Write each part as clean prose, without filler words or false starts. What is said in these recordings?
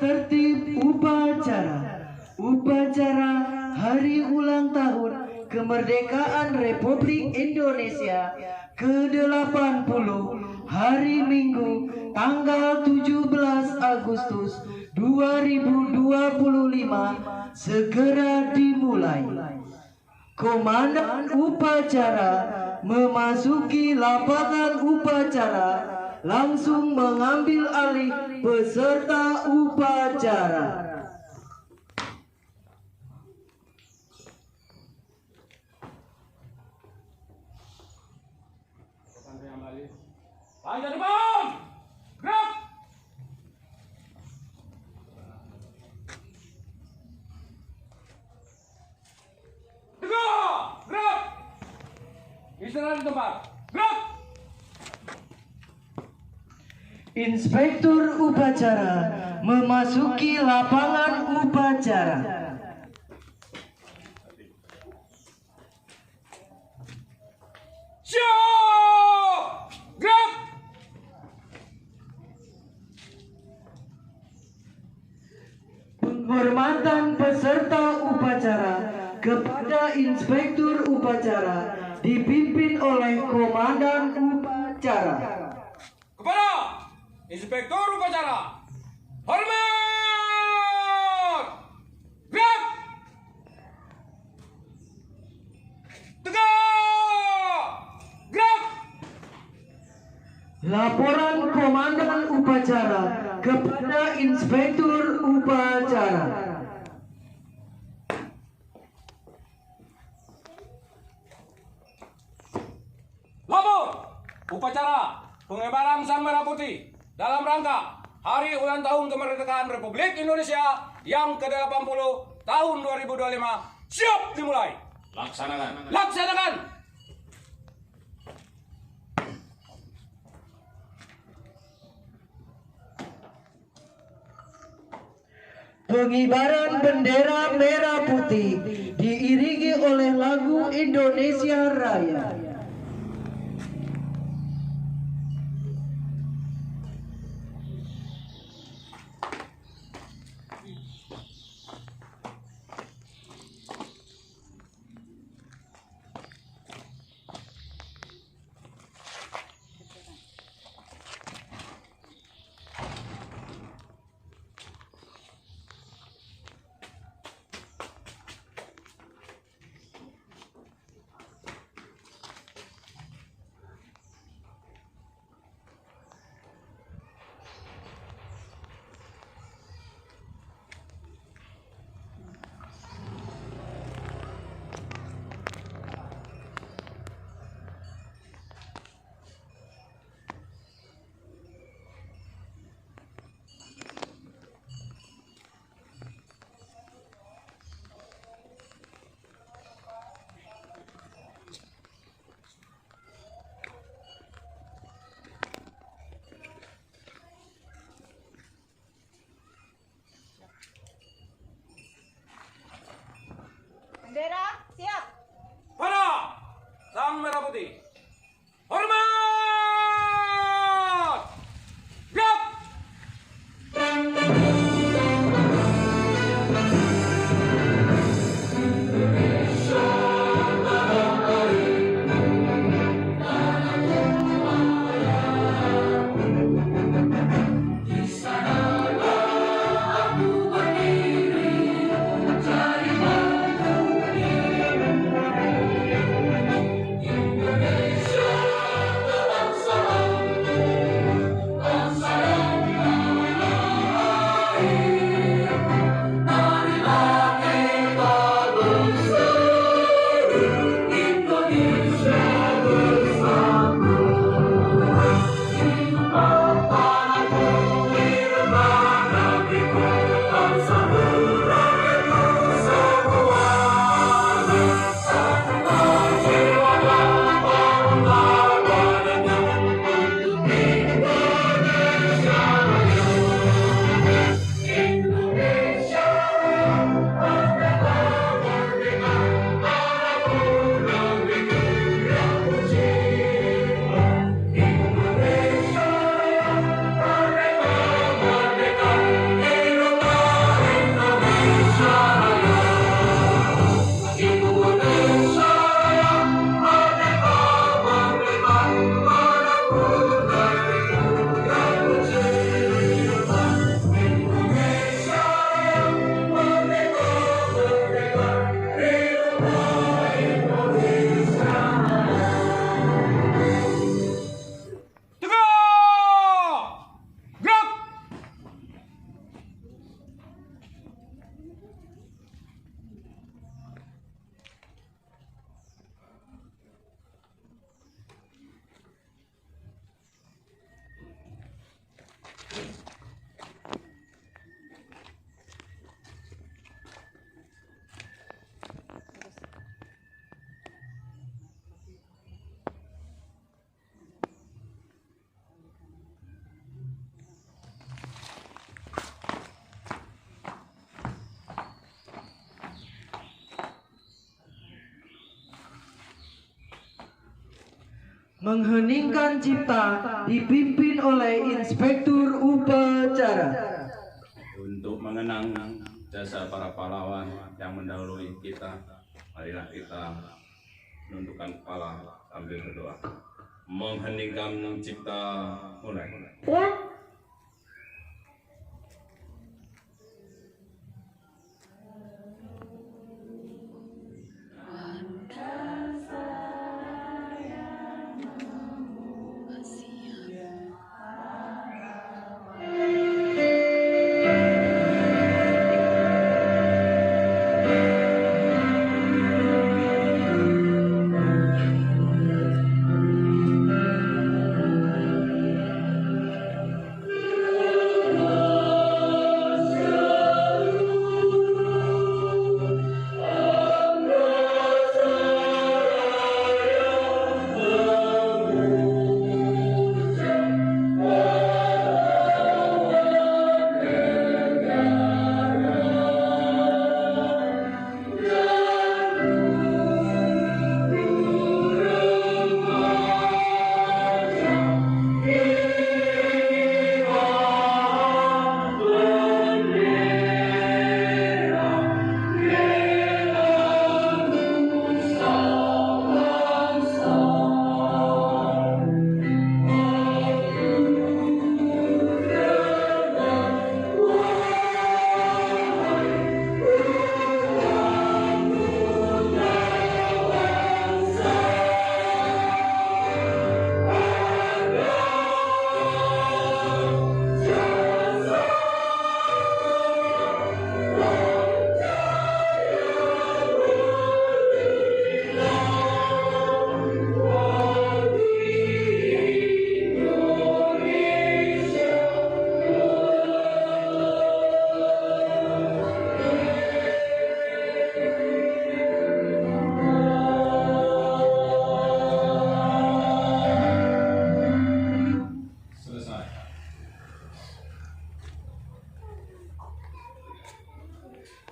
Tertib upacara hari ulang tahun kemerdekaan Republik Indonesia ke-80 hari Minggu tanggal 17 Agustus 2025 segera dimulai. Komandan upacara memasuki lapangan upacara langsung mengambil alih peserta upacara. Panjang depan, gerak. Tegak, gerak. Istirahat di tempat, gerak. Inspektur upacara memasuki lapangan upacara. Siap, gerak. Penghormatan peserta upacara kepada inspektur upacara dipimpin oleh komandan upacara. Kepada inspektur upacara, hormat, gerak. Tegak, gerak. Laporan komandan upacara kepada inspektur upacara. Lapor upacara pengibaran sang merah putih dalam rangka Hari Ulang Tahun Kemerdekaan Republik Indonesia yang ke-80 tahun 2025 siap dimulai. Laksanakan. Laksanakan. Pengibaran bendera merah putih diiringi oleh lagu Indonesia Raya. Mengheningkan cipta dipimpin oleh Inspektur Upacara. Untuk mengenang jasa para pahlawan yang mendahului kita, marilah kita menundukkan kepala sambil berdoa. Mengheningkan cipta, mulai.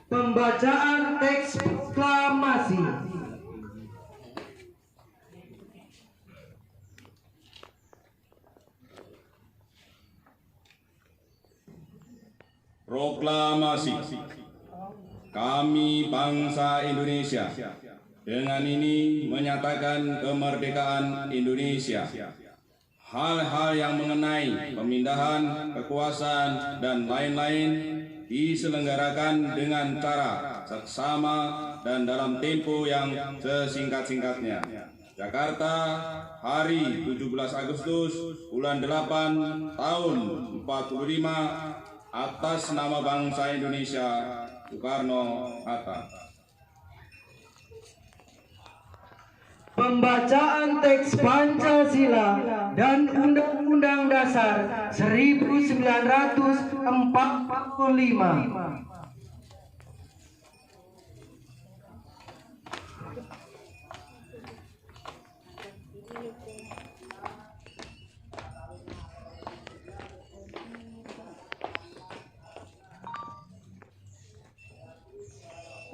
Pembacaan teks proklamasi. Proklamasi. Kami bangsa Indonesia dengan ini menyatakan kemerdekaan Indonesia. Hal-hal yang mengenai pemindahan kekuasaan dan lain-lain diselenggarakan dengan cara seksama dan dalam tempo yang sesingkat-singkatnya. Jakarta, hari 17 Agustus bulan 8 tahun 45, atas nama bangsa Indonesia, Soekarno-Hatta. Pembacaan teks Pancasila dan Undang-Undang Dasar 1945.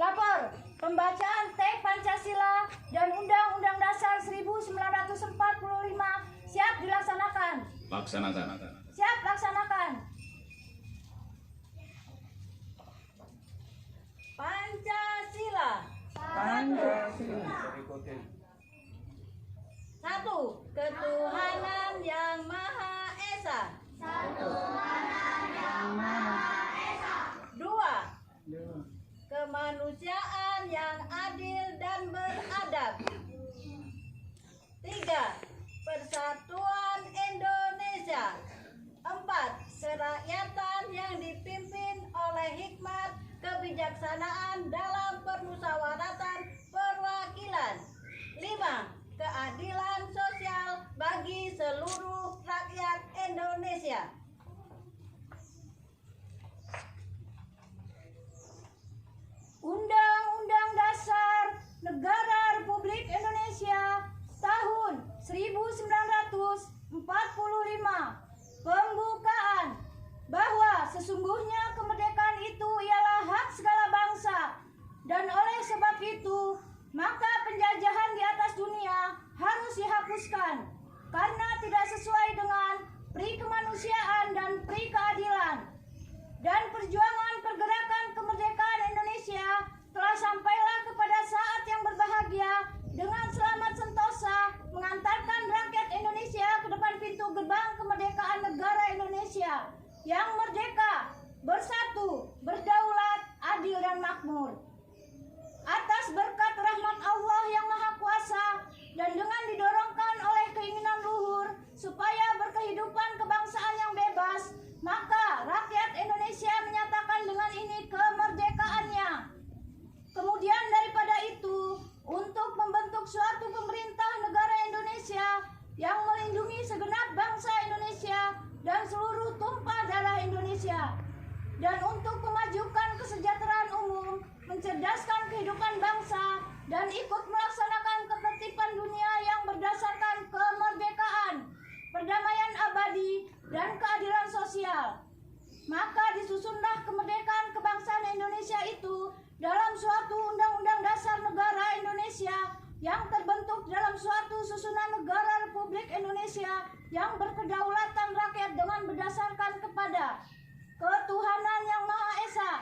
Lapor, pembacaan teks Pancasila dan Undang-Undang Dasar 1945 siap dilaksanakan. Laksanakan. Siap laksanakan. Ikutin. 1. Ketuhanan yang Maha Esa. 2. Kemanusiaan yang adil dan beradab. 3. Persatuan Indonesia. 4. Kerakyatan yang dipimpin oleh hikmat kebijaksanaan dalam permusyawaratan perwakilan. 5. Keadilan sosial bagi seluruh rakyat Indonesia. Undang-Undang Dasar Negara Republik Indonesia tahun 1945 pembukaan bahwa sesungguhnya kemerdekaan itu ialah hak segala bangsa, dan oleh sebab itu maka penjajahan di atas dunia harus dihapuskan karena tidak sesuai dengan pri kemanusiaan dan pri keadilan. Dan perjuangan pergerakan kemerdekaan Indonesia telah sampailah kepada saat yang berbahagia dengan selamat sentosa mengantarkan rakyat Indonesia ke depan pintu gerbang kemerdekaan negara Indonesia yang merdeka, bersatu, berdaulat, adil dan makmur. Atas berkat rahmat Allah yang Maha Kuasa dan dengan didorongkan oleh keinginan luhur supaya berkehidupan kebangsaan yang bebas, maka rakyat Indonesia menyatakan dengan ini kemerdekaannya. Kemudian daripada itu, untuk membentuk suatu pemerintah negara Indonesia yang melindungi segenap bangsa Indonesia dan seluruh tumpah darah Indonesia, dan untuk memajukan kesejahteraan umum, mencerdaskan kehidupan bangsa, dan ikut melaksanakan ketertiban dunia yang berdasarkan kemerdekaan, perdamaian abadi, dan keadilan sosial. Maka disusunlah kemerdekaan kebangsaan Indonesia itu dalam suatu Undang-Undang Dasar Negara Indonesia yang terbentuk dalam suatu susunan negara Republik Indonesia yang berkedaulatan rakyat dengan berdasarkan kepada ketuhanan yang Maha Esa,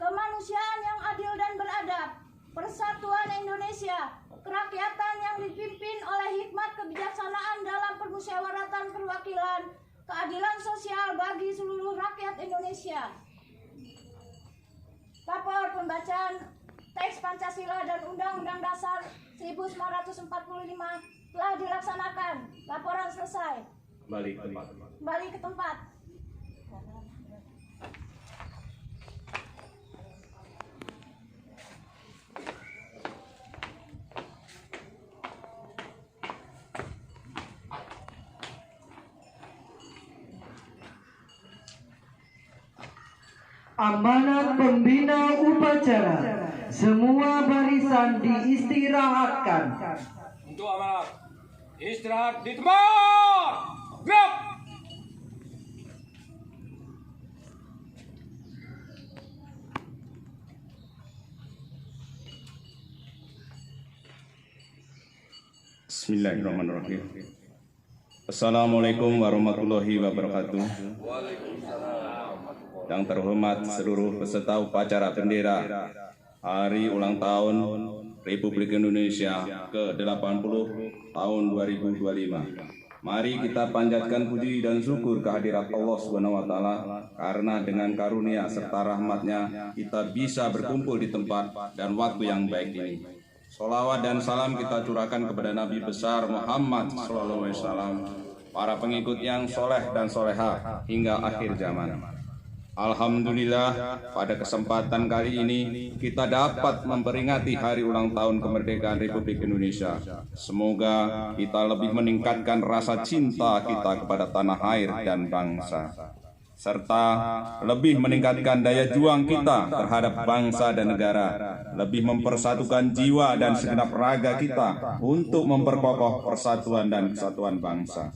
kemanusiaan yang adil dan beradab, persatuan Indonesia, kerakyatan yang dipimpin oleh hikmat kebijaksanaan dalam permusyawaratan perwakilan, keadilan sosial bagi seluruh rakyat Indonesia. Lapor pembacaan teks Pancasila dan Undang-Undang Dasar 1945 telah dilaksanakan. Laporan selesai. Kembali ke tempat. Amanat pembina upacara, semua barisan diistirahatkan. Untuk amanat, istirahat di tempat. Gerak. Bismillahirrahmanirrahim. Assalamualaikum warahmatullahi wabarakatuh. Yang terhormat seluruh peserta upacara bendera Hari Ulang Tahun Republik Indonesia ke-80 tahun 2025. Mari kita panjatkan puji dan syukur kehadirat Allah SWT, karena dengan karunia serta rahmat-Nya kita bisa berkumpul di tempat dan waktu yang baik ini. Sholawat dan salam kita curahkan kepada Nabi besar Muhammad SAW, para pengikut yang soleh dan soleha hingga akhir zaman. Alhamdulillah, pada kesempatan kali ini kita dapat memperingati hari ulang tahun kemerdekaan Republik Indonesia. Semoga kita lebih meningkatkan rasa cinta kita kepada tanah air dan bangsa, serta lebih meningkatkan daya juang kita terhadap bangsa dan negara, lebih mempersatukan jiwa dan segenap raga kita untuk memperkokoh persatuan dan kesatuan bangsa.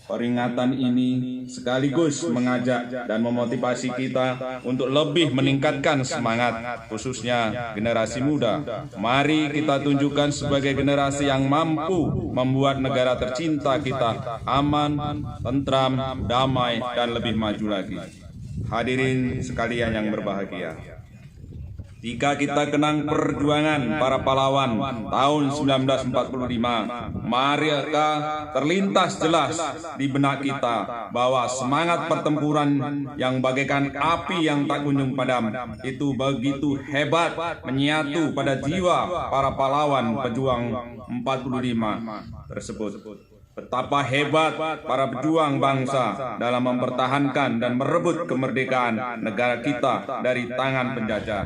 Peringatan ini sekaligus mengajak dan memotivasi kita untuk lebih meningkatkan semangat, khususnya generasi muda. Mari kita tunjukkan sebagai generasi yang mampu membuat negara tercinta kita aman, tentram, damai, dan lebih maju lagi. Hadirin sekalian yang berbahagia, Jika kita kenang perjuangan para pahlawan tahun 1945, marilah terlintas jelas di benak kita bahwa semangat pertempuran yang bagaikan api yang tak kunjung padam itu begitu hebat menyatu pada jiwa para pahlawan pejuang 45 tersebut. Betapa hebat para pejuang bangsa dalam mempertahankan dan merebut kemerdekaan negara kita dari tangan penjajah.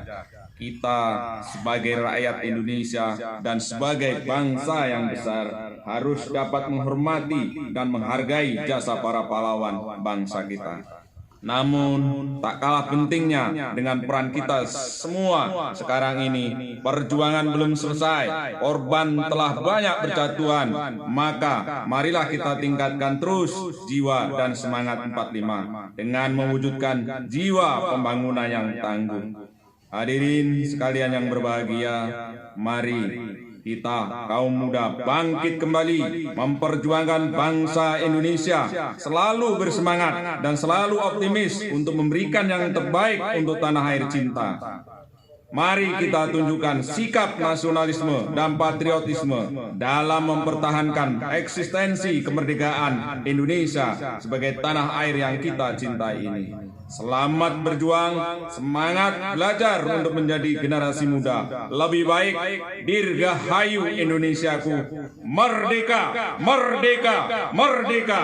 Kita sebagai rakyat Indonesia dan sebagai bangsa yang besar harus dapat menghormati dan menghargai jasa para pahlawan bangsa kita. Namun, tak kalah pentingnya dengan peran kita semua sekarang ini, perjuangan belum selesai, korban telah banyak berjatuhan, maka marilah kita tingkatkan terus jiwa dan semangat 45 dengan mewujudkan jiwa pembangunan yang tangguh. Hadirin sekalian yang berbahagia, mari kita kaum muda bangkit kembali memperjuangkan bangsa Indonesia, selalu bersemangat dan selalu optimis untuk memberikan yang terbaik untuk tanah air cinta. Mari kita tunjukkan sikap nasionalisme dan patriotisme dalam mempertahankan eksistensi kemerdekaan Indonesia sebagai tanah air yang kita cintai ini. Selamat berjuang, semangat belajar untuk menjadi generasi muda lebih baik. Dirgahayu Indonesiaku, merdeka, merdeka, merdeka.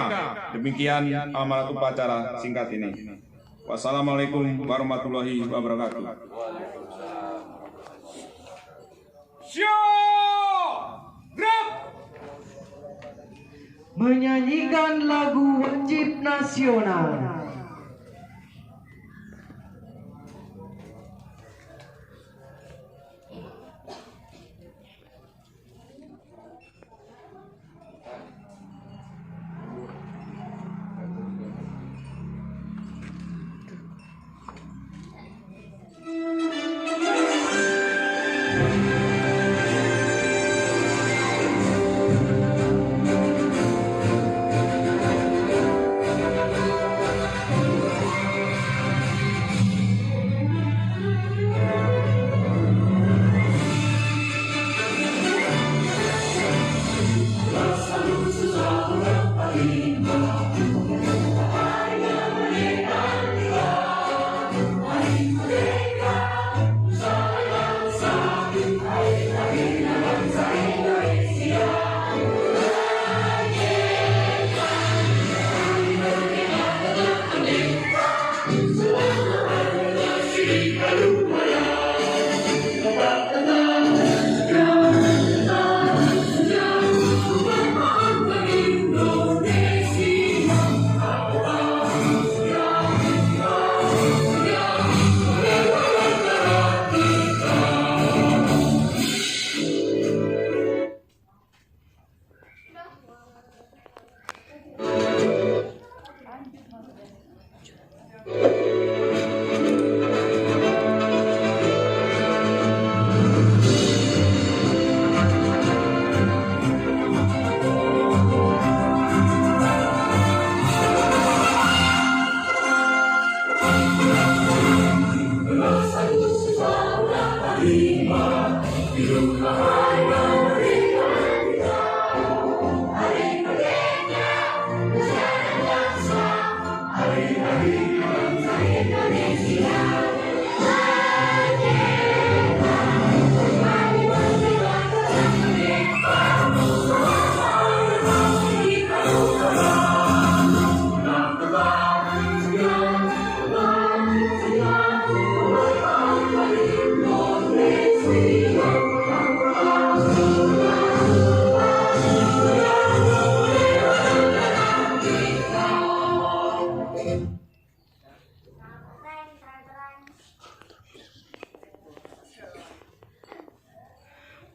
Demikian amanat upacara singkat ini. Wassalamualaikum warahmatullahi wabarakatuh. Menyanyikan lagu wajib nasional.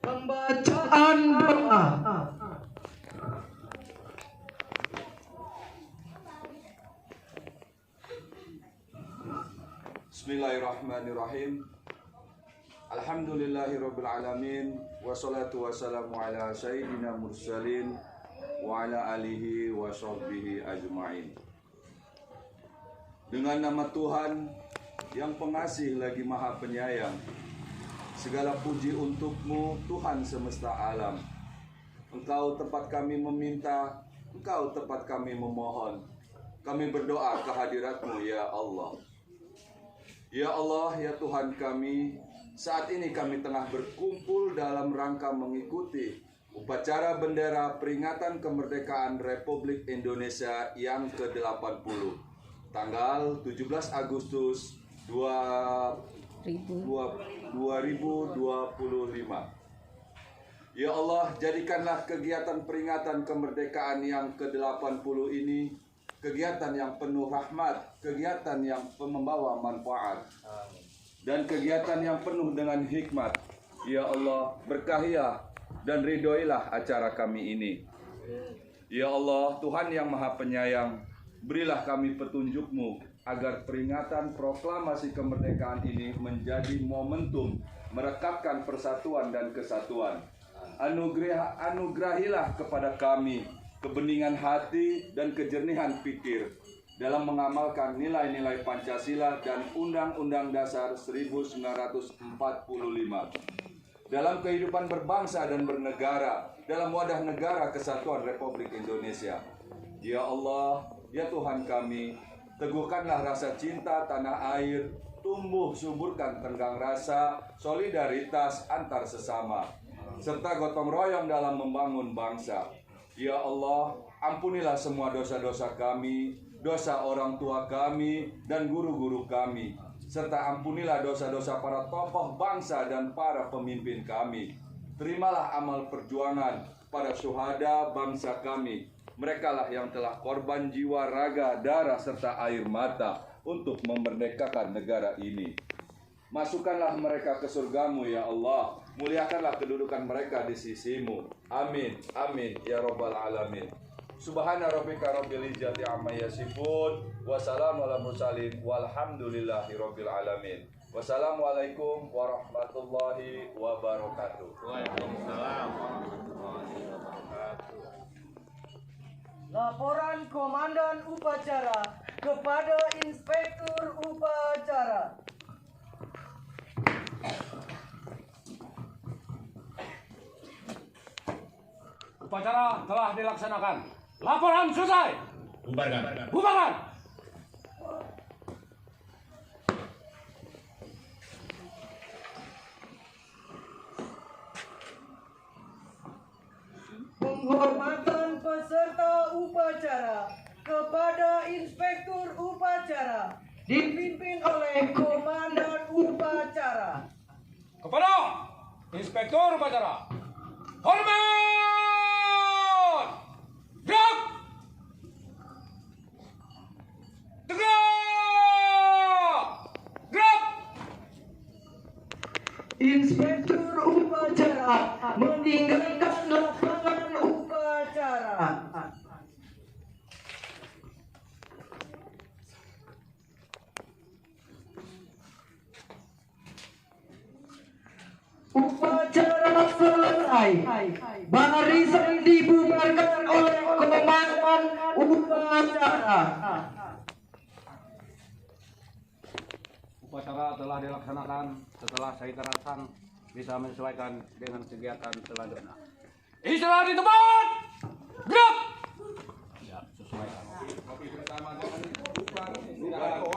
Pembacaan doa. Bismillahirrahmanirrahim. Alhamdulillahirabbil alamin wassalatu wassalamu ala sayyidina mursalin wa ala alihi wa sahbihi ajmain. Dengan nama Tuhan yang pengasih lagi maha penyayang, Segala puji untukmu Tuhan semesta alam. Engkau tempat kami meminta, Engkau tempat kami memohon. Kami berdoa kehadirat-Mu ya Allah. Ya Allah, ya Tuhan kami, saat ini kami tengah berkumpul dalam rangka mengikuti upacara bendera peringatan kemerdekaan Republik Indonesia yang ke-80, tanggal 17 Agustus 2025. Ya Allah, jadikanlah kegiatan peringatan kemerdekaan yang ke-80 ini kegiatan yang penuh rahmat, kegiatan yang membawa manfaat, dan kegiatan yang penuh dengan hikmat. Ya Allah, berkahilah dan ridhoilah acara kami ini. Ya Allah, Tuhan yang Maha Penyayang, berilah kami petunjuk-Mu agar peringatan proklamasi kemerdekaan ini menjadi momentum merekatkan persatuan dan kesatuan. Anugerahilah kepada kami kebeningan hati dan kejernihan pikir dalam mengamalkan nilai-nilai Pancasila dan Undang-Undang Dasar 1945 dalam kehidupan berbangsa dan bernegara dalam wadah negara kesatuan Republik Indonesia. Ya Allah, ya Tuhan kami, teguhkanlah rasa cinta tanah air, tumbuh suburkan tenggang rasa solidaritas antar sesama, serta gotong royong dalam membangun bangsa. Ya Allah, ampunilah semua dosa-dosa kami, dosa orang tua kami, dan guru-guru kami, serta ampunilah dosa-dosa para tokoh bangsa dan para pemimpin kami. Terimalah amal perjuangan para syuhada bangsa kami. Merekalah yang telah korban jiwa, raga, darah, serta air mata untuk memerdekakan negara ini. Masukkanlah mereka ke surga-Mu ya Allah. Muliakanlah kedudukan mereka di sisi-Mu. Amin, amin, ya Rabbal Alamin. Subhana rabbika rabbil izzati amma yasifun. Wassalamu ala mursalin. Walhamdulillahi rabbil alamin. Wassalamualaikum warahmatullahi wabarakatuh. Waalaikumsalam warahmatullahi wabarakatuh. Laporan Komandan Upacara kepada Inspektur Upacara. Upacara telah dilaksanakan. Laporan selesai. Bubarkan. Bubarkan. Penghormatan peserta upacara kepada Inspektur Upacara dipimpin oleh Komandan Upacara. Kepada Inspektur Upacara. Hormat! Gerak! Tegak! Gerak! Inspektur Upacara meninggalkan lapangan upacara. Upacara selesai. Barisan dibubarkan oleh Komandan Upacara. Upacara telah dilaksanakan setelah saya terangkan bisa menyesuaikan dengan kegiatan selanjutnya. Istirahat di tempat! Gerak! Ya, sesuaikan. Kopi pertama jangan dibuka.